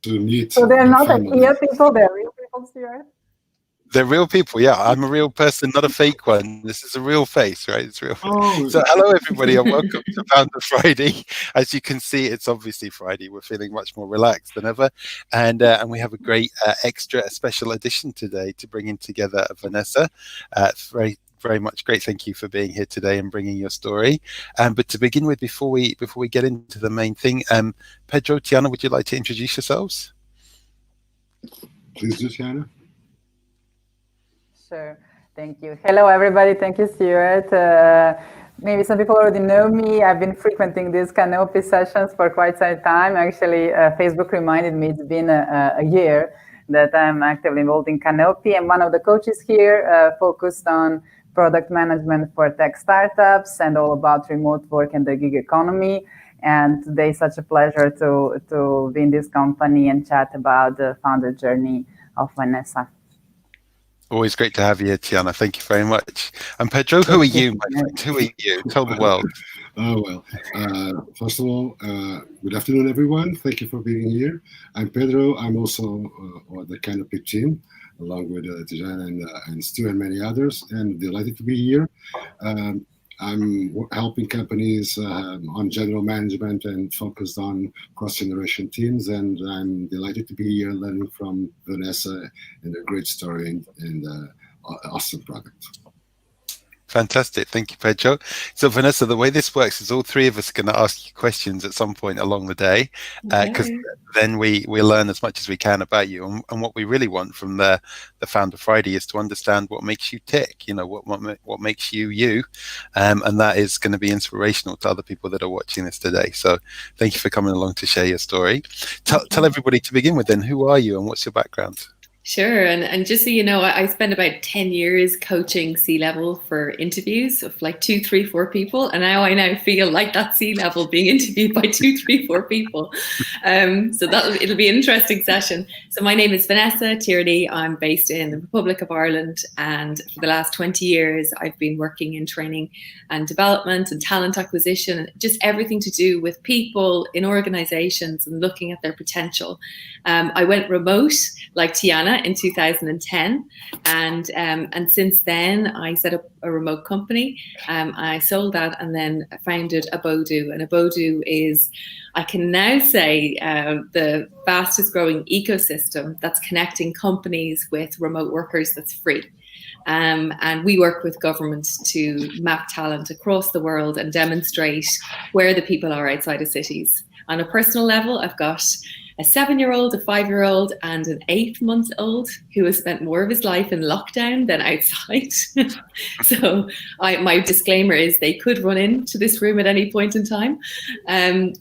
to meet. So they're not IKEA people, they're real people, Stuart? They're real people, yeah. I'm a real person, not a fake one. This is a real face, right? It's real. Oh. So hello, everybody, and welcome to Founder Friday. As you can see, it's obviously Friday. We're feeling much more relaxed than ever. And we have a great extra special edition today to bring in together Vanessa. Very much great. Thank you for being here today and bringing your story. But to begin with, before we get into the main thing, Pedro, Tiana, would you like to introduce yourselves? Please do, Tiana. Sure. Thank you. Hello, everybody. Thank you, Stuart. Maybe some people already know me. I've been frequenting these Canopy sessions for quite some time. Actually, Facebook reminded me it's been a year that I'm actively involved in Canopy. I'm one of the coaches here, focused on product management for tech startups and all about remote work and the gig economy. And today, it's such a pleasure to be in this company and chat about the founder journey of Vanessa. Always great to have you here, Tiana. Thank you very much. And Pedro, who are you, my friend? Who are you? Tell the world. First of all, good afternoon, everyone. Thank you for being here. I'm Pedro. I'm also on the Canopy team, along with Tijana and Stu and many others, and delighted to be here. I'm helping companies on general management and focused on cross-generation teams, and I'm delighted to be here learning from Vanessa and a great story and awesome product. Fantastic. Thank you, Pedro. So, Vanessa, the way this works is all three of us are going to ask you questions at some point along the day, because then we learn as much as we can about you. And what we really want from the Founder Friday is to understand what makes you tick, what makes you you. And that is going to be inspirational to other people that are watching this today. So thank you for coming along to share your story. Tell everybody to begin with then, who are you and what's your background? Sure. And just so you know, I spent about 10 years coaching C-level for interviews of like 2, 3, 4 people. And now I feel like that C-level being interviewed by 2, 3, 4 people. So it'll be an interesting session. So my name is Vanessa Tierney. I'm based in the Republic of Ireland. And for the last 20 years, I've been working in training and development and talent acquisition, just everything to do with people in organizations and looking at their potential. I went remote like Tiana in 2010, and since then I set up a remote company. I sold that and then founded Abodu, and Abodu is, I can now say, the fastest growing ecosystem that's connecting companies with remote workers that's free. And we work with governments to map talent across the world and demonstrate where the people are outside of cities. On a personal level, I've got a 7-year-old, a 5-year-old, and an 8-month-old who has spent more of his life in lockdown than outside. So my disclaimer is they could run into this room at any point in time. Life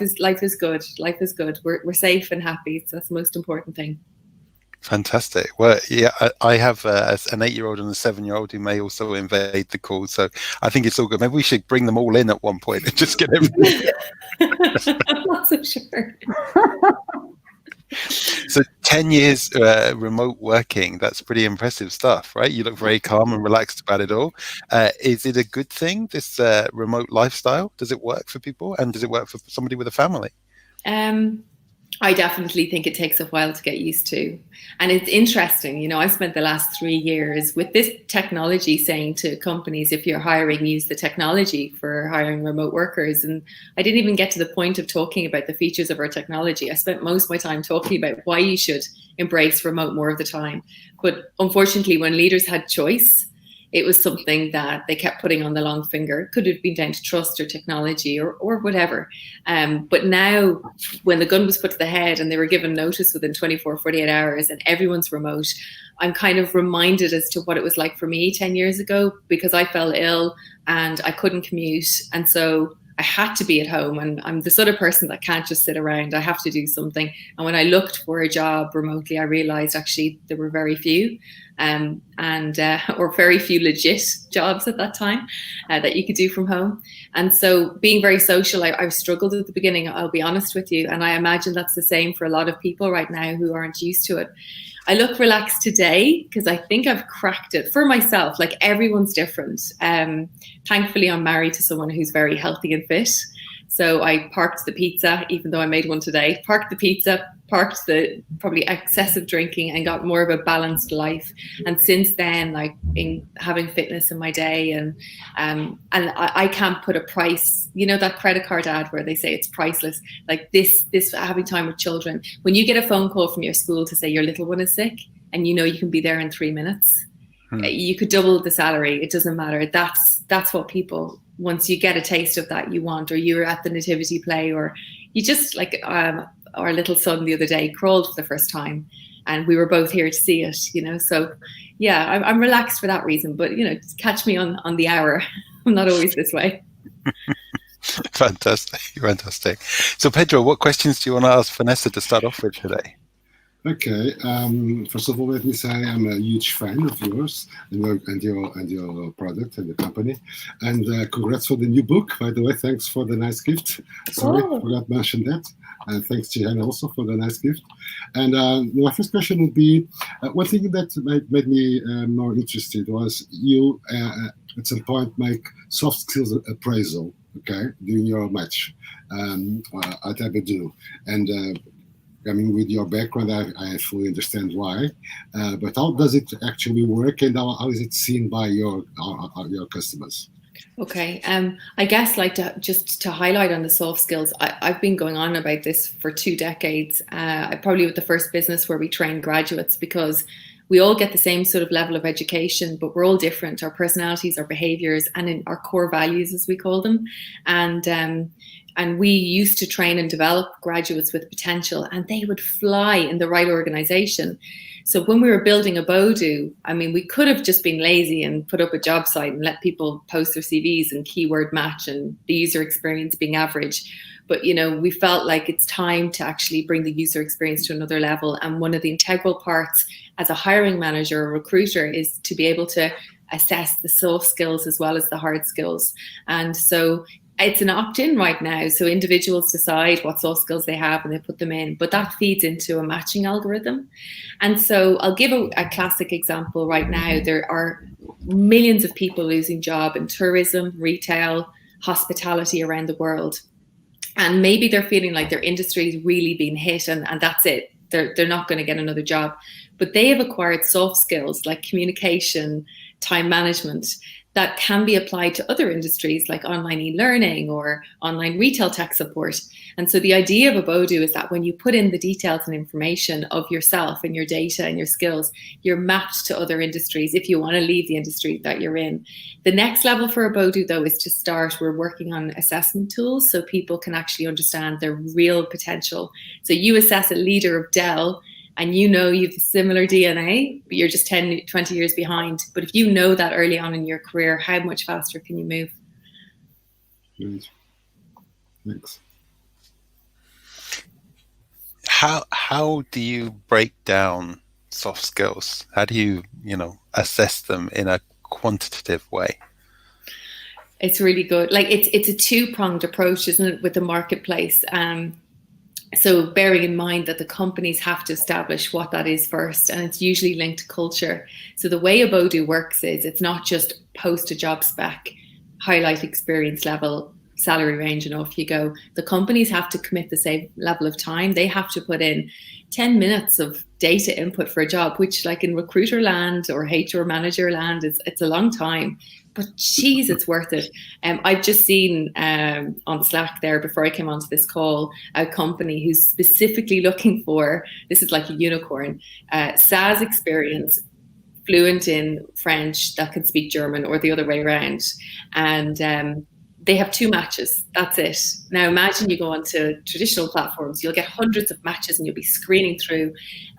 is good. Life is good. We're safe and happy. So that's the most important thing. Fantastic. Well, yeah, I have an 8-year-old and a 7-year-old who may also invade the call. So I think it's all good. Maybe we should bring them all in at one point and just get everything. I'm not so sure. So 10 years remote working, that's pretty impressive stuff, right? You look very calm and relaxed about it all. Is it a good thing, this remote lifestyle? Does it work for people? And does it work for somebody with a family? I definitely think it takes a while to get used to. And it's interesting, I spent the last 3 years with this technology saying to companies, if you're hiring, use the technology for hiring remote workers. And I didn't even get to the point of talking about the features of our technology. I spent most of my time talking about why you should embrace remote more of the time. But unfortunately, when leaders had choice, it was something that they kept putting on the long finger. It could have been down to trust or technology or whatever. But now, when the gun was put to the head and they were given notice within 24, 48 hours and everyone's remote, I'm kind of reminded as to what it was like for me 10 years ago, because I fell ill and I couldn't commute. And so I had to be at home, and I'm the sort of person that can't just sit around. I have to do something. And when I looked for a job remotely, I realized actually there were very few or very few legit jobs at that time that you could do from home. And so being very social, I've struggled at the beginning, I'll be honest with you. And I imagine that's the same for a lot of people right now who aren't used to it. I look relaxed today because I think I've cracked it for myself. Like, everyone's different. Thankfully, I'm married to someone who's very healthy and fit. So I parked the pizza, even though I made one today, parked the pizza, parked the probably excessive drinking, and got more of a balanced life. And since then, like in having fitness in my day, and I can't put a price, you know, that credit card ad where they say it's priceless, like this having time with children. When you get a phone call from your school to say your little one is sick and you know you can be there in 3 minutes, you could double the salary. It doesn't matter. That's what people, once you get a taste of that, you want, or you're at the nativity play, or you just like our little son the other day crawled for the first time and we were both here to see it, you know. So yeah, I'm relaxed for that reason, but you know, just catch me on the hour. I'm not always this way. Fantastic. So Pedro, what questions do you want to ask Vanessa to start off with today? Okay. First of all, let me say I'm a huge fan of yours and your product and the company. And congrats for the new book, by the way. Thanks for the nice gift. Sorry, I forgot to mention that. And thanks, Jihan, also for the nice gift. And my first question would be, one thing that made me more interested was you, at some point, make soft skills appraisal, okay, during your match at Aberdeen. And I mean, with your background, I fully understand why. But how does it actually work, and how is it seen by your customers? Okay, I guess like to highlight on the soft skills, I've been going on about this for 2 decades. I probably with the first business where we train graduates, because we all get the same sort of level of education, but we're all different. Our personalities, our behaviors, and in our core values, as we call them. And we used to train and develop graduates with potential, and they would fly in the right organization. So when we were building Abodu, I mean, we could have just been lazy and put up a job site and let people post their CVs and keyword match and the user experience being average. But, you know, we felt like it's time to actually bring the user experience to another level. And one of the integral parts as a hiring manager or recruiter is to be able to assess the soft skills as well as the hard skills. And so it's an opt-in right now. So individuals decide what soft skills they have and they put them in, but that feeds into a matching algorithm. And so I'll give a classic example right now. There are millions of people losing job in tourism, retail, hospitality around the world. And maybe they're feeling like their industry is really being hit and that's it. They're not going to get another job. But they have acquired soft skills like communication, time management, that can be applied to other industries like online e-learning or online retail tech support. And so the idea of Abodu is that when you put in the details and information of yourself and your data and your skills, you're mapped to other industries if you want to leave the industry that you're in. The next level for Abodu, though, is to start, we're working on assessment tools so people can actually understand their real potential. So you assess a leader of Dell, and you know you have similar DNA, but you're just 10, 20 years behind. But if you know that early on in your career, how much faster can you move? Great. Thanks. How do you break down soft skills? How do you, assess them in a quantitative way? It's really good. Like it's a 2-pronged approach, isn't it, with the marketplace? So bearing in mind that the companies have to establish what that is first, and it's usually linked to culture. So the way Abodu works is it's not just post a job spec, highlight experience level, salary range, and off you go. The companies have to commit the same level of time. They have to put in 10 minutes of data input for a job, which like in recruiter land or HR manager land, it's a long time. But geez, it's worth it. I've just seen on Slack there before I came onto this call, a company who's specifically looking for, this is like a unicorn, SaaS experience, fluent in French, that can speak German or the other way around. And they have 2 matches. That's it. Now imagine you go onto traditional platforms, you'll get hundreds of matches and you'll be screening through.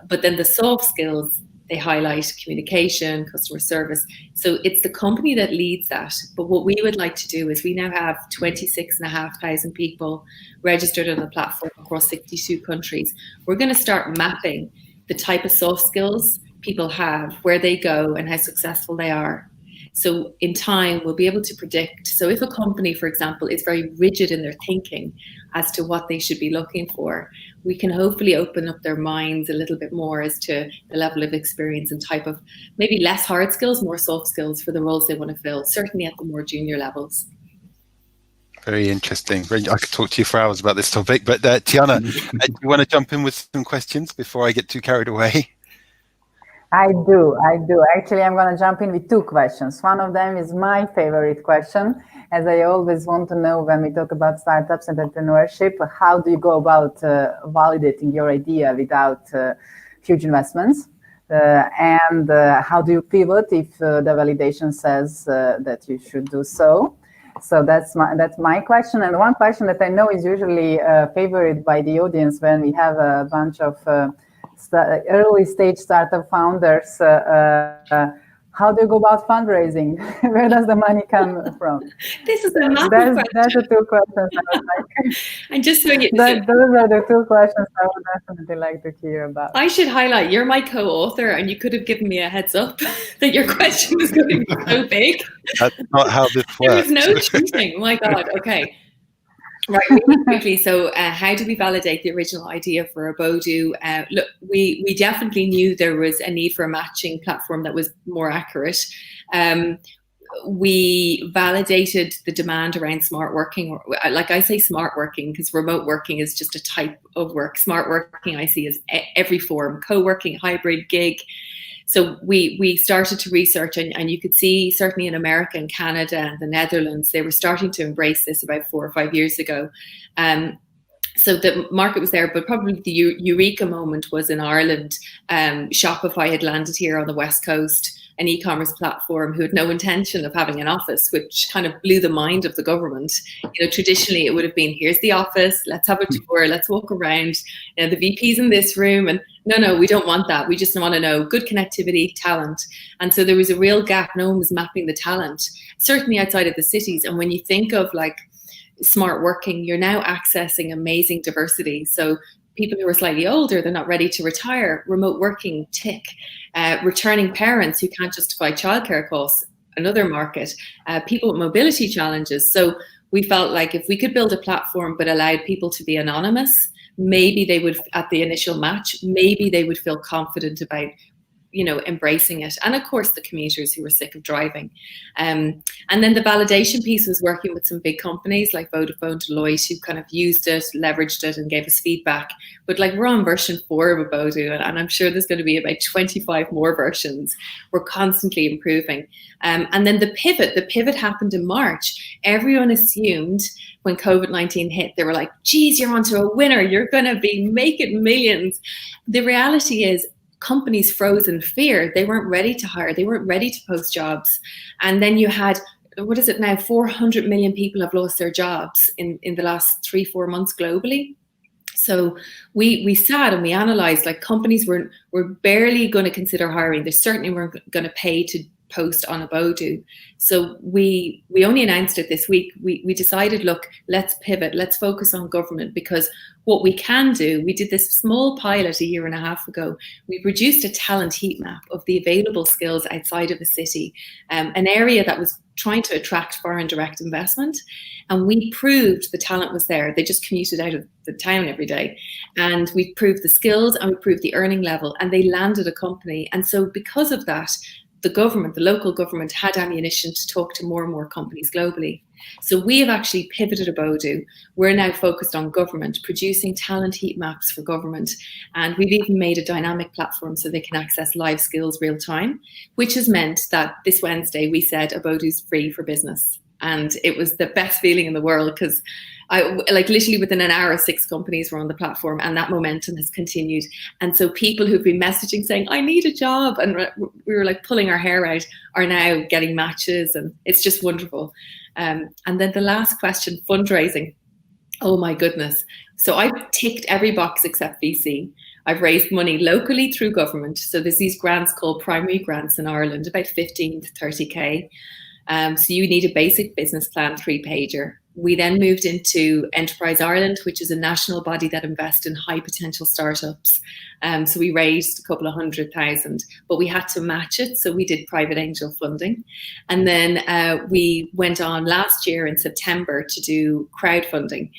But then the soft skills, they highlight communication, customer service. So it's the company that leads that. But what we would like to do is we now have 26,500 people registered on the platform across 62 countries. We're going to start mapping the type of soft skills people have, where they go and how successful they are. So in time, we'll be able to predict. So if a company, for example, is very rigid in their thinking as to what they should be looking for, we can hopefully open up their minds a little bit more as to the level of experience and type of maybe less hard skills, more soft skills for the roles they want to fill, certainly at the more junior levels. Very interesting. I could talk to you for hours about this topic, but Tiana, do you want to jump in with some questions before I get too carried away? I do. Actually, I'm going to jump in with two questions. One of them is my favorite question, as I always want to know when we talk about startups and entrepreneurship, how do you go about validating your idea without huge investments? And how do you pivot if the validation says that you should do so? So that's my question. And one question that I know is usually favored by the audience when we have a bunch of early stage startup founders, how do you go about fundraising? Where does the money come from? This is a massive question. That's the two questions I would like. And just so you those are the two questions I would definitely like to hear about. I should highlight, you're my co-author, and you could have given me a heads up that your question was going to be so big. That's not how this works. There was no cheating. My God. Okay. Right, really quickly. So how do we validate the original idea for Abodu? Look, we definitely knew there was a need for a matching platform that was more accurate. We validated the demand around smart working. Like I say smart working because remote working is just a type of work. Smart working I see as every form, co-working, hybrid, gig. So we started to research, and you could see certainly in America and Canada and the Netherlands, they were starting to embrace this about 4 or 5 years ago. So the market was there, but probably the eureka moment was in Ireland. Shopify had landed here on the West Coast, an e-commerce platform who had no intention of having an office, which kind of blew the mind of the government. You know, traditionally it would have been, here's the office, let's have a tour, let's walk around, you know, the VP's in this room, and no, we don't want that. We just want to know good connectivity, talent. And so there was a real gap. No one was mapping the talent, certainly outside of the cities. And when you think of like smart working, you're now accessing amazing diversity. So people who are slightly older, they're not ready to retire, remote working, tick, returning parents who can't justify childcare costs, another market, people with mobility challenges. So we felt like if we could build a platform but allowed people to be anonymous, maybe they would, at the initial match, maybe they would feel confident about, you know, embracing it. And of course the commuters who were sick of driving. And then the validation piece was working with some big companies like Vodafone, Deloitte, who kind of used it, leveraged it and gave us feedback. But like we're on version 4 of Abodu, and I'm sure there's going to be about 25 more versions. We're constantly improving. And then the pivot happened in March. Everyone assumed when COVID-19 hit, they were like, geez, you're onto a winner. You're going to be making millions. The reality is, companies froze in fear. They weren't ready to hire. They weren't ready to post jobs. And then you had, what is it now? 400 million people have lost their jobs in the last 3-4 months globally. So we sat and we analyzed, like companies were barely going to consider hiring. They certainly weren't going to pay to post on Abodu. So we only announced it this week. We decided, look, let's pivot, let's focus on government, because what we can do, we did this small pilot 1.5 years ago. We produced a talent heat map of the available skills outside of a city, an area that was trying to attract foreign direct investment. And we proved the talent was there. They just commuted out of the town every day. And we proved the skills and we proved the earning level, and they landed a company. And so because of that, the government, the local government, had ammunition to talk to more and more companies globally. So we have actually pivoted Abodu. We're now focused on government, producing talent heat maps for government. And we've even made a dynamic platform so they can access live skills real time, which has meant that this Wednesday we said Abodu's free for business. And it was the best feeling in the world, because like literally within an hour, 6 companies were on the platform, and that momentum has continued. And so people who've been messaging saying, I need a job, and we were like pulling our hair out, are now getting matches, and it's just wonderful. And then the last question, fundraising. Oh my goodness. So I've ticked every box except VC. I've raised money locally through government. So there's these grants called primary grants in Ireland, about 15 to 30K. So you need a basic business plan 3-pager. We then moved into Enterprise Ireland, which is a national body that invests in high potential startups. So we raised a couple of 100,000, but we had to match it. So we did private angel funding. And then we went on last year in September to do crowdfunding.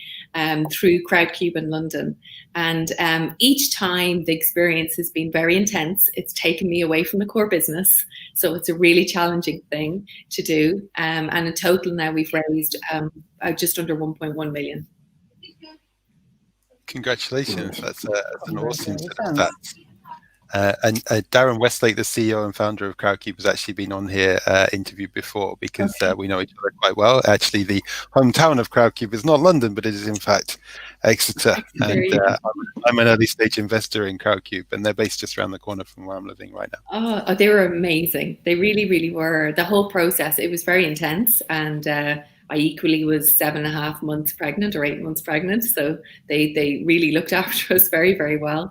through Crowdcube in London. And each time the experience has been very intense. It's taken me away from the core business. So it's a really challenging thing to do. And in total now we've raised just under 1.1 million. Congratulations. That's an awesome set of stats. And Darren Westlake, the CEO and founder of Crowdcube, has actually been on here interviewed before because we know each other quite well. Actually, the hometown of Crowdcube is not London, but it is in fact Exeter. And I'm an early stage investor in Crowdcube, and they're based just around the corner from where I'm living right now. Oh, they were amazing. They really, really were. The whole process, it was very intense. And I equally was 7.5 months pregnant or 8 months pregnant. So they really looked after us very, very well.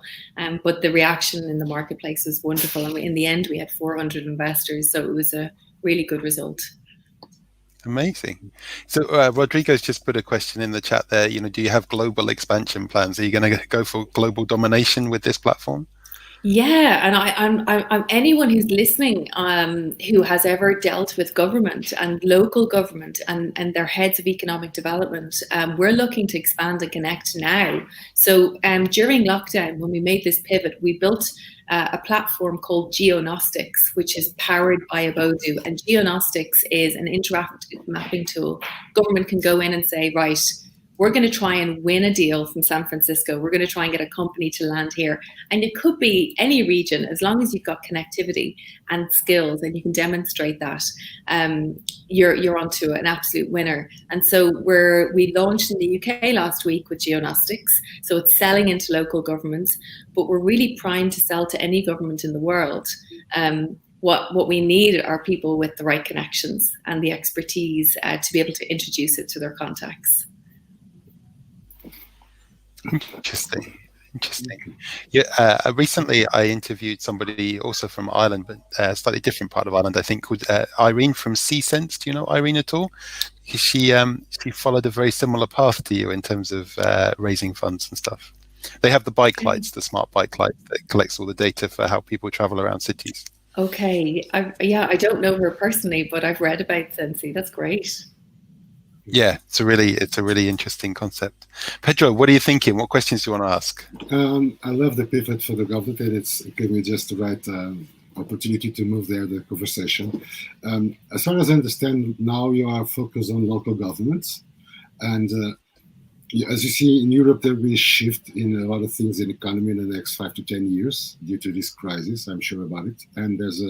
But the reaction in the marketplace was wonderful. And in the end, we had 400 investors. So it was a really good result. Amazing. So Rodrigo's just put a question in the chat there. Do you have global expansion plans? Are you going to go for global domination with this platform? Yeah, and I'm anyone who's listening who has ever dealt with government and local government and their heads of economic development, we're looking to expand and connect now. So during lockdown, when we made this pivot, we built a platform called Geognostics, which is powered by Abodu. And Geognostics is an interactive mapping tool. Government can go in and say, right, we're going to try and win a deal from San Francisco. We're going to try and get a company to land here. And it could be any region, as long as you've got connectivity and skills and you can demonstrate that, you're onto an absolute winner. And so we launched in the UK last week with Geognostics. So it's selling into local governments, but we're really primed to sell to any government in the world. What we need are people with the right connections and the expertise to be able to introduce it to their contacts. Interesting. Yeah, recently I interviewed somebody also from Ireland, but a slightly different part of Ireland, I think, called Irene from C-Sense. Do you know Irene at all? She followed a very similar path to you in terms of raising funds and stuff. They have the bike lights, the smart bike light that collects all the data for how people travel around cities. Okay. I don't know her personally, but I've read about Sensi. That's great. Yeah, it's a really interesting concept. Pedro, what are you thinking? What questions do you want to ask? I love the pivot for the government, and it's given me just the right opportunity to move there, the conversation. As far as I understand, now you are focused on local governments, and as you see in Europe, there will be a shift in a lot of things in the economy in the next 5 to 10 years due to this crisis. I'm sure about it, and there's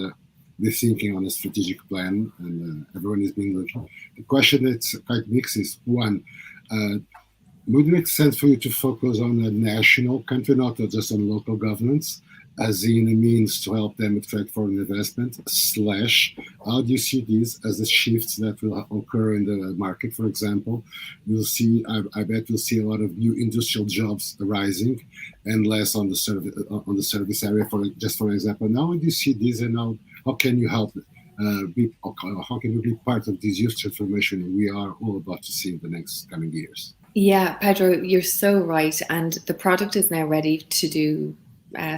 they're thinking on a strategic plan, and everyone is being looking. The question that's quite mixed is, one, would it make sense for you to focus on a national country, not just on local governments, as in a means to help them attract foreign investment, / how do you see these as the shifts that will occur in the market? For example, you'll see, I bet you'll see a lot of new industrial jobs arising and less on the service area, for example. Now, do you see these, and how can you help how can you be part of this youth transformation we are all about to see in the next coming years? Yeah, Pedro, you're so right. And the product is now ready to do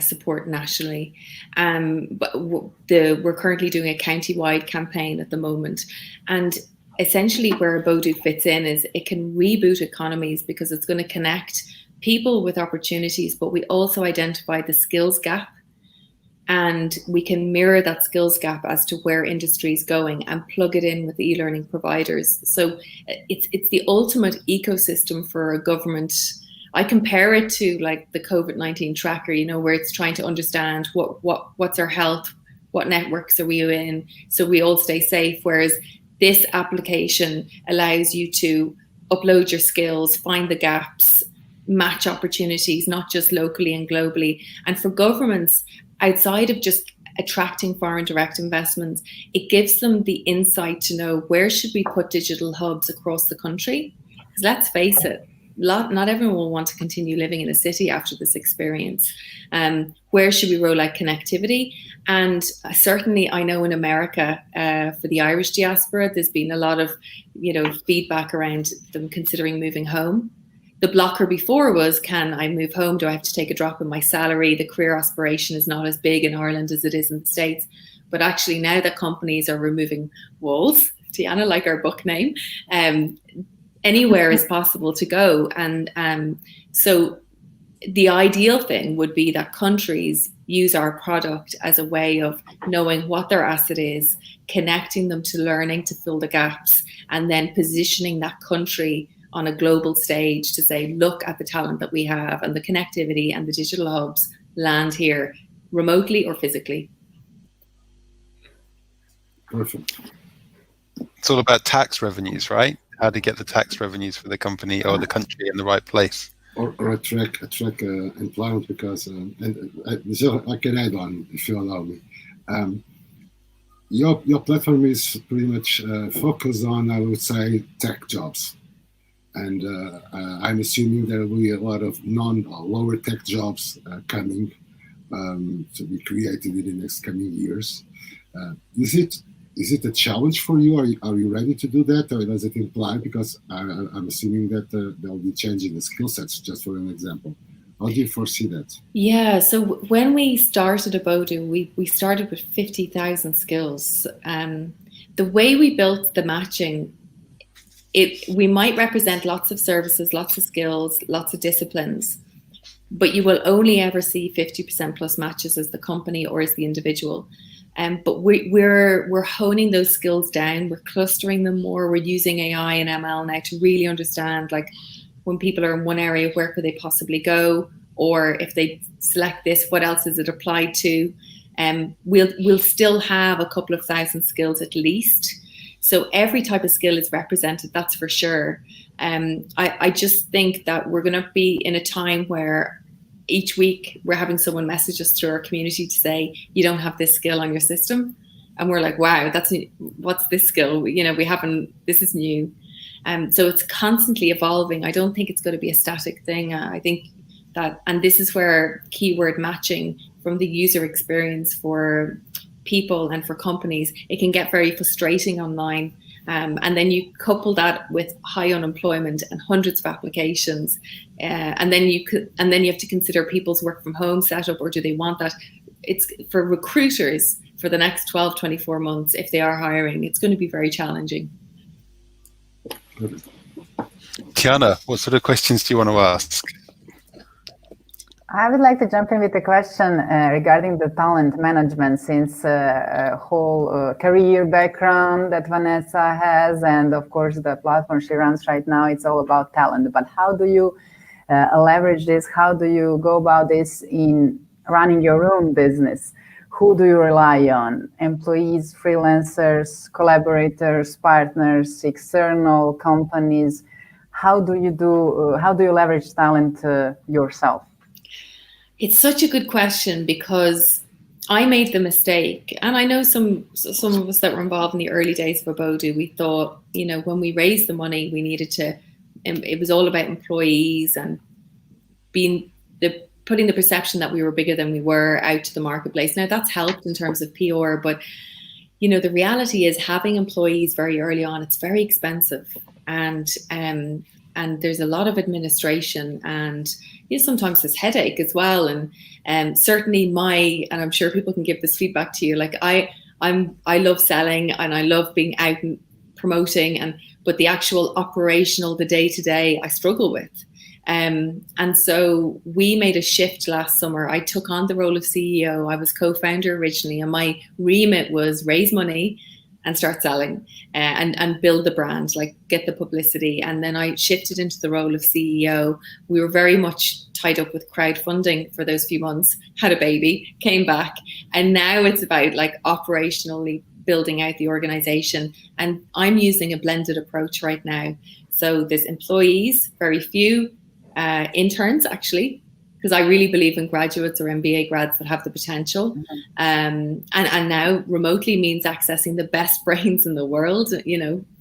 support nationally. But we're currently doing a county-wide campaign at the moment. And essentially where Abodu fits in is it can reboot economies because it's going to connect people with opportunities, but we also identify the skills gap. And we can mirror that skills gap as to where industry is going and plug it in with e-learning providers. So it's the ultimate ecosystem for a government. I compare it to like the COVID-19 tracker, where it's trying to understand what's our health, what networks are we in, so we all stay safe. Whereas this application allows you to upload your skills, find the gaps, match opportunities, not just locally and globally. And for governments, outside of just attracting foreign direct investments, it gives them the insight to know where should we put digital hubs across the country. Because let's face it, not everyone will want to continue living in a city after this experience. Where should we roll out connectivity? And certainly I know in America, for the Irish diaspora, there's been a lot of feedback around them considering moving home. The blocker before was, can I move home? Do I have to take a drop in my salary? The career aspiration is not as big in Ireland as it is in the States. But actually now that companies are removing walls, Tiana, like our book name, anywhere is possible to go. And so the ideal thing would be that countries use our product as a way of knowing what their asset is, connecting them to learning to fill the gaps, and then positioning that country on a global stage to say, look at the talent that we have, and the connectivity and the digital hubs land here, remotely or physically. Perfect. It's all about tax revenues, right? How to get the tax revenues for the company or the country in the right place. Or attract employment, because so I can add on, if you allow me. Your platform is pretty much focused on, I would say, tech jobs, and I'm assuming there will be a lot of lower tech jobs coming to be created in the next coming years. Is it a challenge for you? Are you ready to do that, or does it imply? Because I'm assuming that they'll be changing the skill sets. Just for an example, how do you foresee that? Yeah. So when we started Abodu, we started with 50,000 skills. The way we built the matching, we might represent lots of services, lots of skills, lots of disciplines, but you will only ever see 50% plus matches as the company or as the individual. But we're honing those skills down. We're clustering them more. We're using AI and ML now to really understand, like, when people are in one area, where could they possibly go? Or if they select this, what else is it applied to? We'll still have a couple of thousand skills at least. So every type of skill is represented, that's for sure. I just think that we're going to be in a time where each week we're having someone message us through our community to say, you don't have this skill on your system. And we're like, wow, what's this skill? This is new. So it's constantly evolving. I don't think it's going to be a static thing. I think that, and this is where keyword matching from the user experience for people and for companies, it can get very frustrating online. And then you couple that with high unemployment and hundreds of applications, and then you have to consider people's work from home setup, or do they want that? It's for recruiters for the next 12, 24 months, if they are hiring, it's going to be very challenging. Tania, what sort of questions do you want to ask? I would like to jump in with a question regarding the talent management, since a whole career background that Vanessa has, and of course the platform she runs right now, it's all about talent. But how do you leverage this? How do you go about this in running your own business? Who do you rely on? Employees, freelancers, collaborators, partners, external companies? How do you leverage talent yourself? It's such a good question, because I made the mistake, and I know some of us that were involved in the early days of Abodu, we thought, when we raised the money, we needed to, it was all about employees and putting the perception that we were bigger than we were out to the marketplace. Now that's helped in terms of PR, but the reality is, having employees very early on, it's very expensive, and there's a lot of administration, and sometimes there's headache as well. And certainly and I'm sure people can give this feedback to you, like I love selling and I love being out and promoting, but the actual operational, the day-to-day, I struggle with. And so we made a shift last summer. I took on the role of CEO. I was co-founder originally, and my remit was raise money and start selling and build the brand, like get the publicity. And then I shifted into the role of CEO. We were very much tied up with crowdfunding for those few months, had a baby, came back. And now it's about like operationally building out the organization. And I'm using a blended approach right now. So there's employees, very few interns actually, because I really believe in graduates or MBA grads that have the potential. And now remotely means accessing the best brains in the world,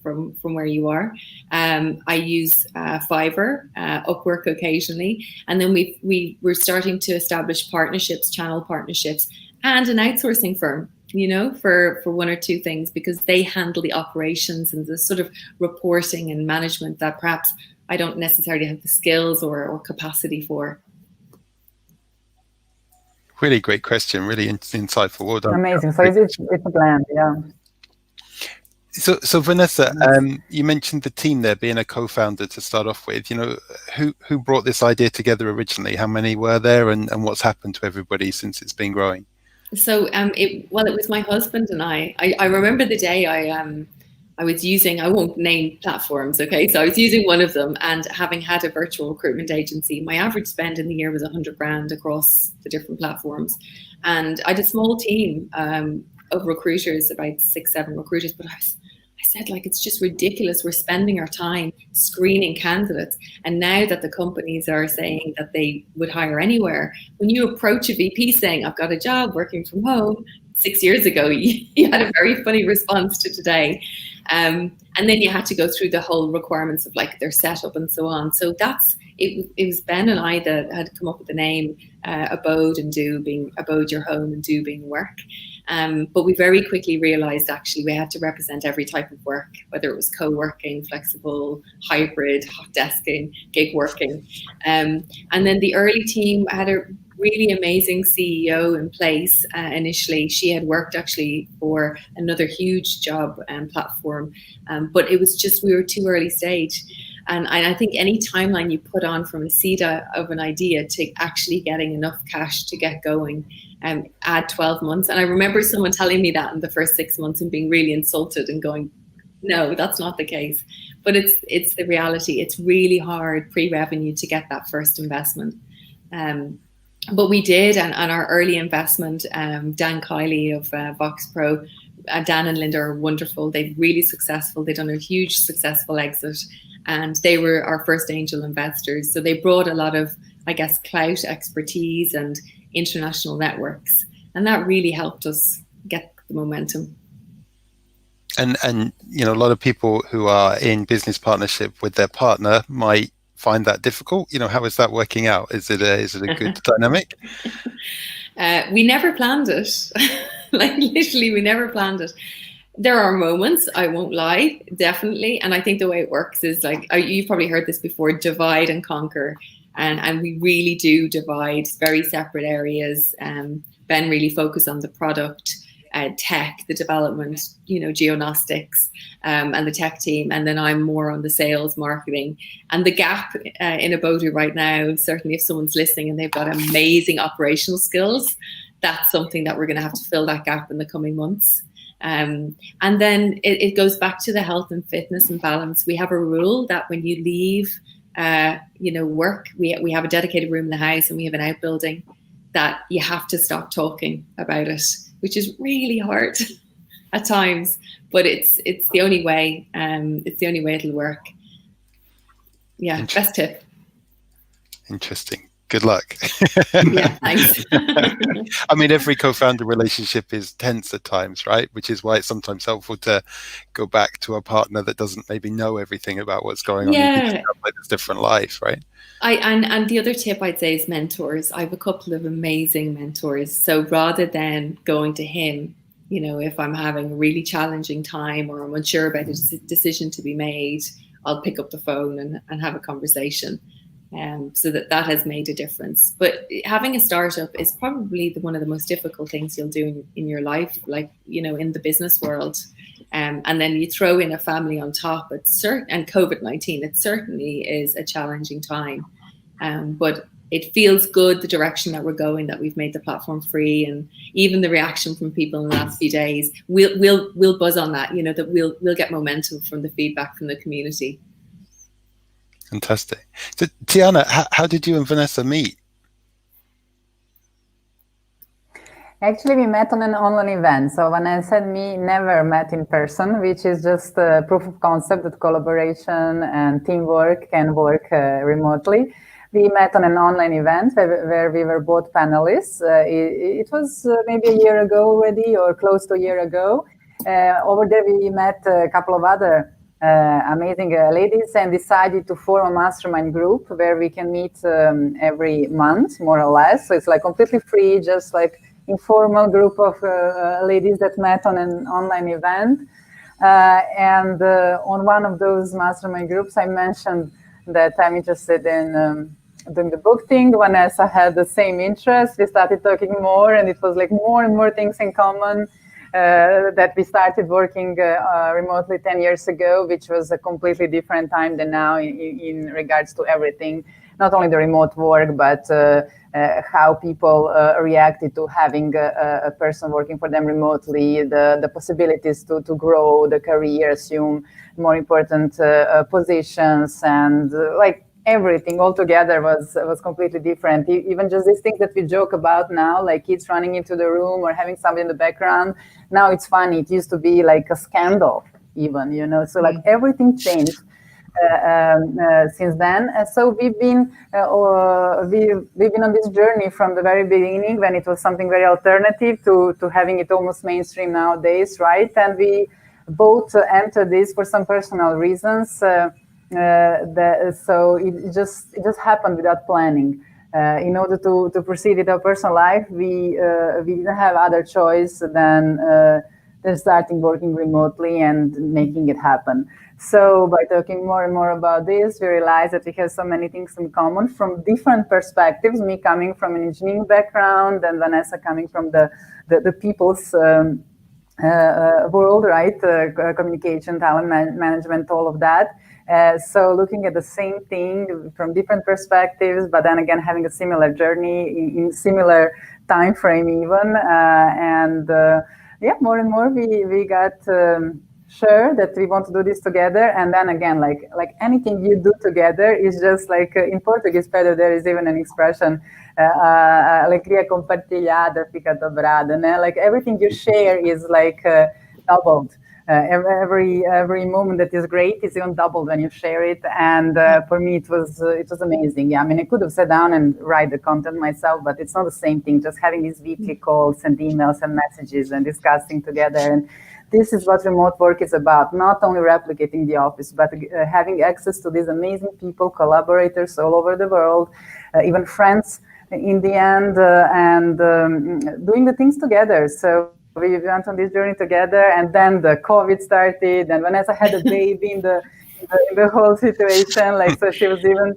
from where you are. I use Fiverr, Upwork occasionally. And then we're starting to establish partnerships, channel partnerships, and an outsourcing firm, for one or two things, because they handle the operations and the sort of reporting and management that perhaps I don't necessarily have the skills or capacity for. Really great question, really insightful. Well done. Amazing. So it's a blend, yeah. So Vanessa, you mentioned the team there being a co-founder to start off with. You know, who brought this idea together originally? How many were there, and what's happened to everybody since it's been growing? So it was my husband and I remember the day I was using, I won't name platforms, okay? So I was using one of them, and having had a virtual recruitment agency, my average spend in the year was 100 grand across the different platforms. And I had a small team of recruiters, about 6-7 recruiters, but I said, like, it's just ridiculous. We're spending our time screening candidates. And now that the companies are saying that they would hire anywhere, when you approach a VP saying, I've got a job working from home, 6 years ago, you had a very funny response to today. And then you had to go through the whole requirements of like their setup and so on. So it was Ben and I that had come up with the name Abode and Do, being Abode your home and Do being work. But we very quickly realized actually we had to represent every type of work, whether it was co-working, flexible, hybrid, hot desking, gig working. And then the early team had a really amazing CEO in place initially. She had worked actually for another huge job platform, but it was just, we were too early stage. And I think any timeline you put on from a seed of an idea to actually getting enough cash to get going, add 12 months. And I remember someone telling me that in the first 6 months and being really insulted and going, no, that's not the case. But it's the reality. It's really hard pre-revenue to get that first investment. But we did, and our early investment, Dan Kiley of Vox Pro, Dan and Linda are wonderful. They're really successful. They've done a huge successful exit, and they were our first angel investors. So they brought a lot of, I guess, clout, expertise, and international networks, and that really helped us get the momentum. And you know, a lot of people who are in business partnership with their partner might find that difficult. You know, how is that working out? Is it a good dynamic? We never planned it. Like literally, we never planned it. There are moments, I won't lie, definitely. And I think the way it works is like, you've probably heard this before, divide and conquer. And we really do divide very separate areas. Ben really focused on the product, tech, the development, you know, geognostics, and the tech team. And then I'm more on the sales, marketing. And the gap in Abode right now, certainly if someone's listening and they've got amazing operational skills, that's something that we're going to have to fill that gap in the coming months. And then it goes back to the health and fitness and balance. We have a rule that when you leave, work, we have a dedicated room in the house and we have an outbuilding, that you have to stop talking about it, which is really hard at times, but it's the only way. It's the only way it'll work. Yeah, best tip. Interesting. Good luck. Yeah, thanks. I mean, every co-founder relationship is tense at times, right? Which is why it's sometimes helpful to go back to a partner that doesn't maybe know everything about what's going on. Yeah. You can have like this different life, right? And the other tip I'd say is mentors. I have a couple of amazing mentors. So rather than going to him, you know, if I'm having a really challenging time or I'm unsure about a decision to be made, I'll pick up the phone and have a conversation. So that has made a difference. But having a startup is probably one of the most difficult things you'll do in your life, like, you know, in the business world. And then you throw in a family on top. And COVID-19, it certainly is a challenging time. But it feels good, the direction that we're going, that we've made the platform free, and even the reaction from people in the last few days. We'll buzz on that, you know, that we'll get momentum from the feedback from the community. Fantastic. So, Tania, how did you and Vanessa meet? Actually, we met on an online event. So Vanessa and me never met in person, which is just a proof of concept that collaboration and teamwork can work remotely. We met on an online event where we were both panelists. It was maybe a year ago already, or close to a year ago. Over there, we met a couple of other amazing ladies and decided to form a mastermind group where we can meet every month, more or less. So it's like completely free, just like informal group of ladies that met on an online event. And on one of those mastermind groups, I mentioned that I'm interested in doing the book thing. Vanessa had the same interest. We started talking more, and it was like more and more things in common. that we started working remotely 10 years ago, which was a completely different time than now in regards to everything, not only the remote work, but how people reacted to having a person working for them remotely, the possibilities to grow the career, assume more important positions, and like everything altogether was completely different. Even just these things that we joke about now, like kids running into the room or having somebody in the background, now it's funny. It used to be like a scandal even, you know, so like everything changed since then. So we've been on this journey from the very beginning, when it was something very alternative, to having it almost mainstream nowadays, right? And we both entered this for some personal reasons. So it just happened without planning. In order to proceed with our personal life, we didn't have other choice than starting working remotely and making it happen. So by talking more and more about this, we realized that we have so many things in common from different perspectives. Me coming from an engineering background, and Vanessa coming from the people's world, right? Communication, talent management, all of that. So looking at the same thing from different perspectives, but then again having a similar journey in similar time frame even, more and more we got sure that we want to do this together. And then again, like anything you do together is just like in Portuguese, Pedro, there is even an expression, alegria compartilhada fica dobrada, né? Like everything you share is like doubled. Every moment that is great is even doubled when you share it. And for me, it was amazing. Yeah, I mean, I could have sat down and write the content myself, but it's not the same thing. Just having these weekly calls and emails and messages and discussing together. And this is what remote work is about. Not only replicating the office, but having access to these amazing people, collaborators all over the world, even friends in the end, and doing the things together. So we went on this journey together, and then the COVID started, and Vanessa had a baby in the whole situation. Like, so she was even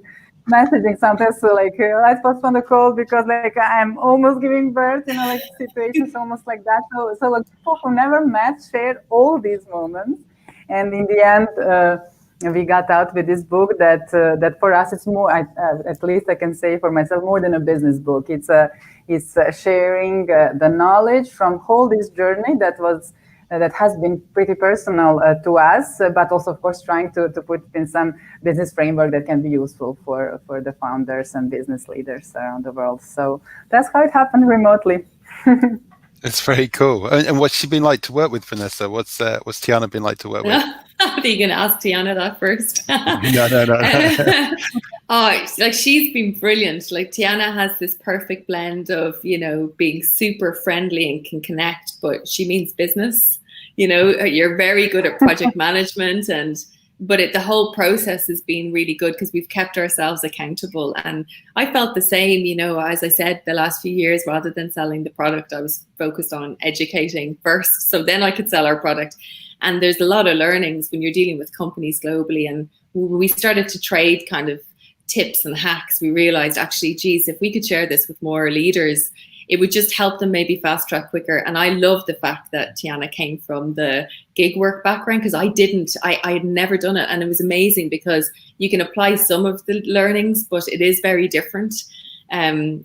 messaging sometimes, so like, let's postpone the call because like I'm almost giving birth, you know, like situations almost like that. So like people who never met shared all these moments, and in the end, we got out with this book that for us it's more, at least I can say for myself, more than a business book. It's sharing the knowledge from whole this journey that has been pretty personal to us, but also, of course, trying to put in some business framework that can be useful for the founders and business leaders around the world. So that's how it happened remotely. It's very cool. And what's she been like to work with, Vanessa? What's Tania been like to work with? I think you can ask Tania that first. No. Oh, like she's been brilliant. Like Tania has this perfect blend of, you know, being super friendly and can connect, but she means business. You know, you're very good at project management, but the whole process has been really good because we've kept ourselves accountable. And I felt the same, you know, as I said, the last few years, rather than selling the product, I was focused on educating first, so then I could sell our product. And there's a lot of learnings when you're dealing with companies globally. And we started to trade kind of tips and hacks. We realized, actually, geez, if we could share this with more leaders, it would just help them maybe fast track quicker. And I love the fact that Tania came from the gig work background, because I had never done it. And it was amazing because you can apply some of the learnings, but it is very different. The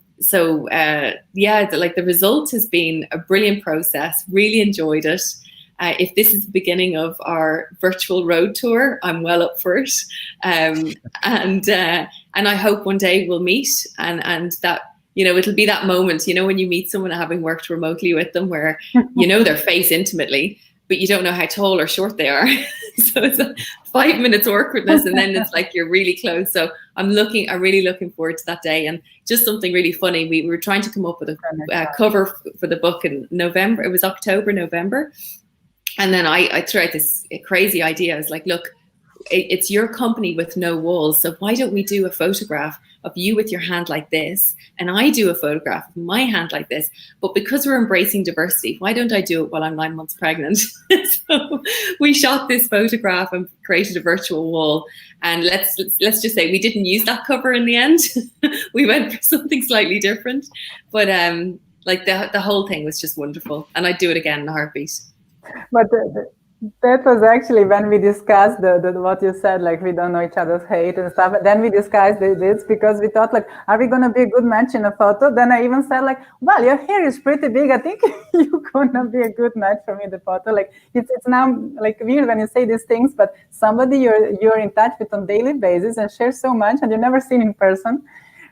result has been a brilliant process. Really enjoyed it. If this is the beginning of our virtual road tour, I'm well up for it. And I hope one day we'll meet and that, you know, it'll be that moment, you know, when you meet someone having worked remotely with them where you know their face intimately, but you don't know how tall or short they are. So it's a 5 minutes awkwardness, and then it's like you're really close. So I'm really looking forward to that day. And just something really funny, we were trying to come up with a cover for the book in November. It was October, November. And then I threw out this crazy idea. I was like, look, it's your company with no walls. So why don't we do a photograph of you with your hand like this, and I do a photograph of my hand like this? But because we're embracing diversity, why don't I do it while I'm 9 months pregnant? So we shot this photograph and created a virtual wall. And let's just say we didn't use that cover in the end. We went for something slightly different. But Like the whole thing was just wonderful, and I'd do it again in a heartbeat. But that was actually when we discussed the what you said, like we don't know each other's hate and stuff. And then we discussed this because we thought, like, are we going to be a good match in a photo? Then I even said, like, well, your hair is pretty big. I think you're going to be a good match for me in the photo. Like, it's now like weird when you say these things, but somebody you're in touch with on daily basis and share so much, and you've never seen in person.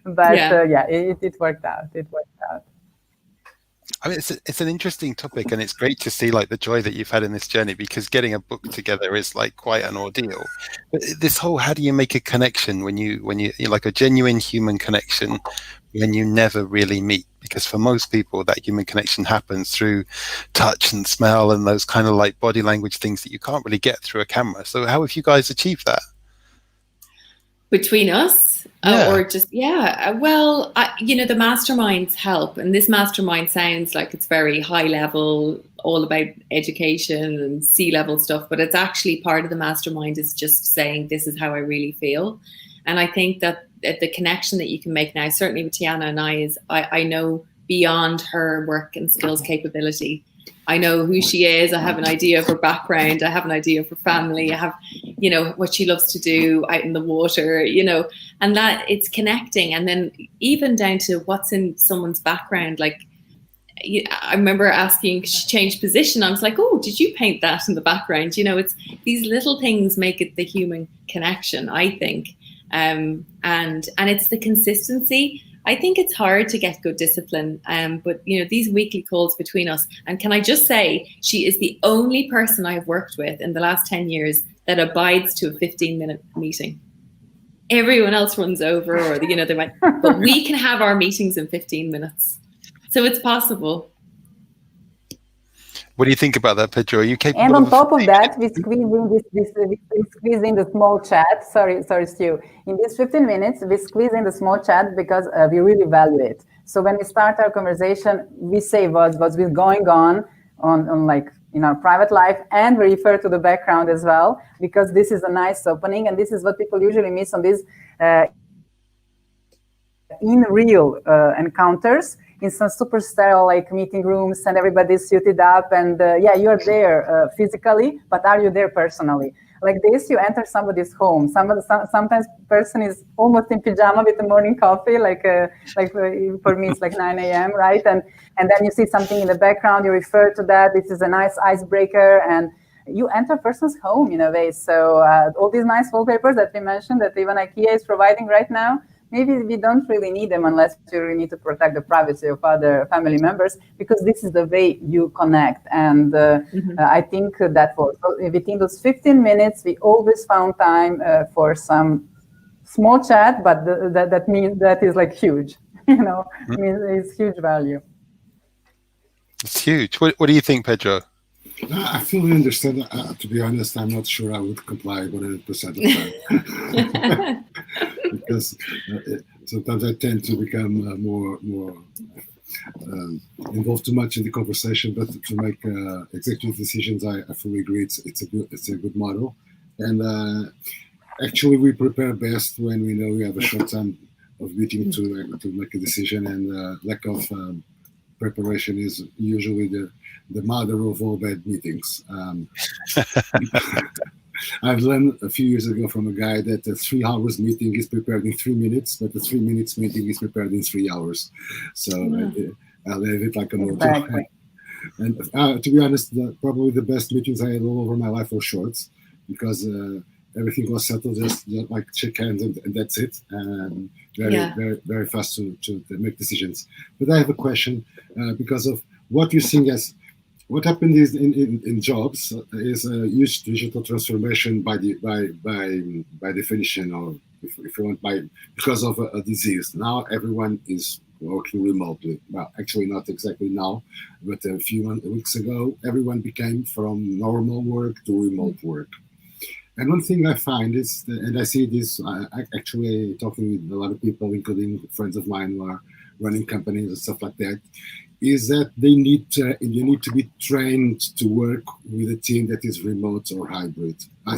But it worked out. It worked out. I mean, it's an interesting topic, and it's great to see like the joy that you've had in this journey, because getting a book together is like quite an ordeal. But this whole, how do you make a connection when you like a genuine human connection when you never really meet? Because for most people, that human connection happens through touch and smell and those kind of like body language things that you can't really get through a camera. So how have you guys achieved that? Between us? Or just, well, the masterminds help. And this mastermind sounds like it's very high level, all about education and C-level stuff, but it's actually part of the mastermind is just saying, this is how I really feel. And I think that the connection that you can make now, certainly with Tania and I, is I know beyond her work and skills capability. I know who she is. I have an idea of her background. I have an idea of her family. I have, what she loves to do out in the water, and that it's connecting. And then even down to what's in someone's background. Like, I remember asking, she changed position. I was like, oh, did you paint that in the background? It's these little things make it the human connection, I think. And it's the consistency. I think it's hard to get good discipline, but these weekly calls between us. And can I just say, she is the only person I have worked with in the last 10 years that abides to a 15-minute meeting. Everyone else runs over, or they went. But we can have our meetings in 15 minutes, so it's possible. What do you think about that, Pedro? Are you capable? And on top of that, we squeeze in the small chat. Sorry, Stu. In these 15 minutes, we squeeze in the small chat because we really value it. So when we start our conversation, we say what's been going on like in our private life, and we refer to the background as well, because this is a nice opening, and this is what people usually miss on these in real encounters. In some super sterile like meeting rooms, and everybody's suited up, and you're there physically, but are you there personally? Like this, you enter somebody's home. Sometimes person is almost in pajama with the morning coffee, like for me it's like 9 a.m. right? And then you see something in the background, you refer to that. This is a nice icebreaker, and you enter a person's home in a way. So all these nice wallpapers that we mentioned, that even IKEA is providing right now, maybe we don't really need them unless you really need to protect the privacy of other family members, because this is the way you connect. And I think that was, within those 15 minutes, we always found time for some small chat, but that means that is like huge, I mean, it's huge value. It's huge. What do you think, Pedro? I fully understand. To be honest, I'm not sure I would comply 100% of the time. Because sometimes I tend to become more involved too much in the conversation. But to make executive decisions, I fully agree. It's a good model. And actually, we prepare best when we know we have a short time of meeting to make a decision. And lack of preparation is usually the mother of all bad meetings. I've learned a few years ago from a guy that a 3 hours meeting is prepared in 3 minutes, but the 3 minutes meeting is prepared in 3 hours. So I'll leave it like a motto. Exactly. And to be honest, probably the best meetings I had all over my life were shorts, because everything was settled, just like shake hands and that's it. And very, very fast to make decisions. But I have a question because of what you're seeing as what happened is in jobs is a huge digital transformation by definition, or if you want, because of a disease. Now everyone is working remotely. Well, actually not exactly now, but a few weeks ago, everyone became from normal work to remote work. And one thing I find is, and I see this actually talking with a lot of people, including friends of mine who are running companies and stuff like that, is that you need to be trained to work with a team that is remote or hybrid. I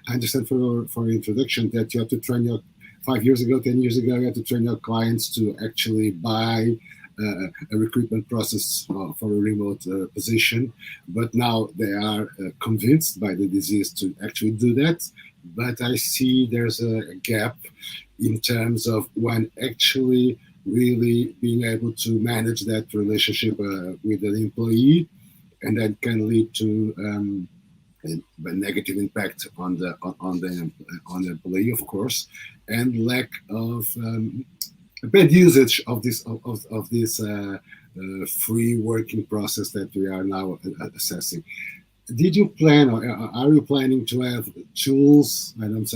understand for your introduction that you have to train 5 years ago, 10 years ago, you had to train your clients to actually buy a recruitment process for a remote position, but now they are convinced by the disease to actually do that. But I see there's a gap in terms of one actually really being able to manage that relationship with an employee, and that can lead to a negative impact on the employee, of course, and lack of bad usage of this free working process that we are now assessing. Did you plan, or are you planning to have tools? I'm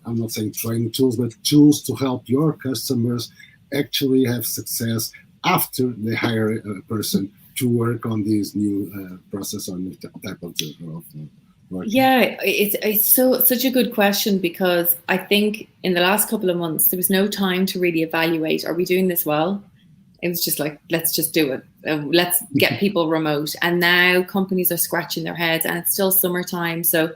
not saying training tools, but tools to help your customers actually have success after they hire a person to work on this new process, on the type of working? Yeah, it's such a good question, because I think in the last couple of months there was no time to really evaluate, are we doing this well? It was just like, let's just do it. Let's get people remote. And now companies are scratching their heads, and it's still summertime. So,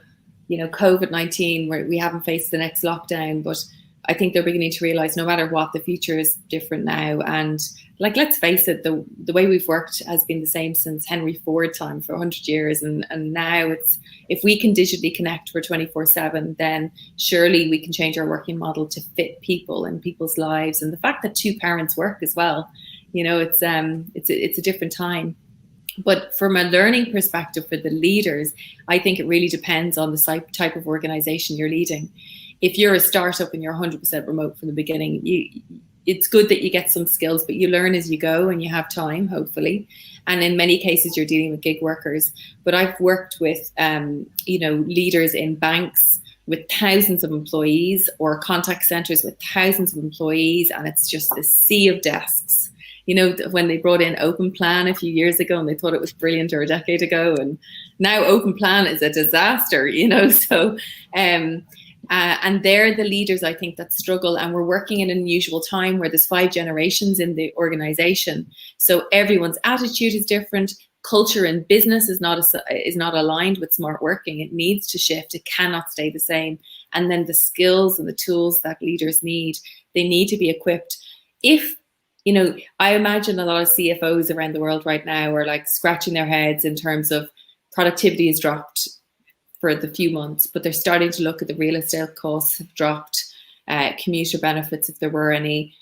COVID-19, we haven't faced the next lockdown, but I think they're beginning to realize no matter what, the future is different now. And let's face it, the way we've worked has been the same since Henry Ford time for 100 years. And now it's, if we can digitally connect for 24/7, then surely we can change our working model to fit people and people's lives. And the fact that two parents work as well, it's a different time. But from a learning perspective for the leaders, I think it really depends on the type of organization you're leading. If you're a startup and you're 100% remote from the beginning, it's good that you get some skills, but you learn as you go and you have time, hopefully. And in many cases, you're dealing with gig workers. But I've worked with, leaders in banks with thousands of employees, or contact centers with thousands of employees, and it's just this sea of desks. When they brought in Open Plan a few years ago and they thought it was brilliant, or a decade ago, and now Open Plan is a disaster, so and they're the leaders, I think, that struggle. And we're working in an unusual time where there's 5 generations in the organization, so everyone's attitude is different. Culture in business is not aligned with smart working. It needs to shift. It cannot stay the same. And then the skills and the tools that leaders need, they need to be equipped. If I imagine a lot of CFOs around the world right now are like scratching their heads in terms of productivity has dropped for the few months, but they're starting to look at the real estate costs have dropped, commuter benefits, if there were any,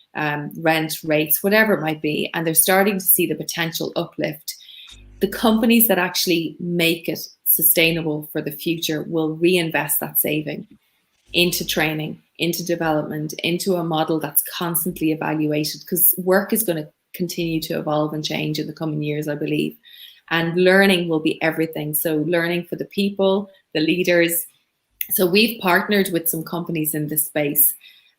rent rates, whatever it might be, and they're starting to see the potential uplift. The companies that actually make it sustainable for the future will reinvest that saving into training, into development, into a model that's constantly evaluated, because work is going to continue to evolve and change in the coming years, I believe. And learning will be everything. So learning for the people, the leaders. So we've partnered with some companies in this space.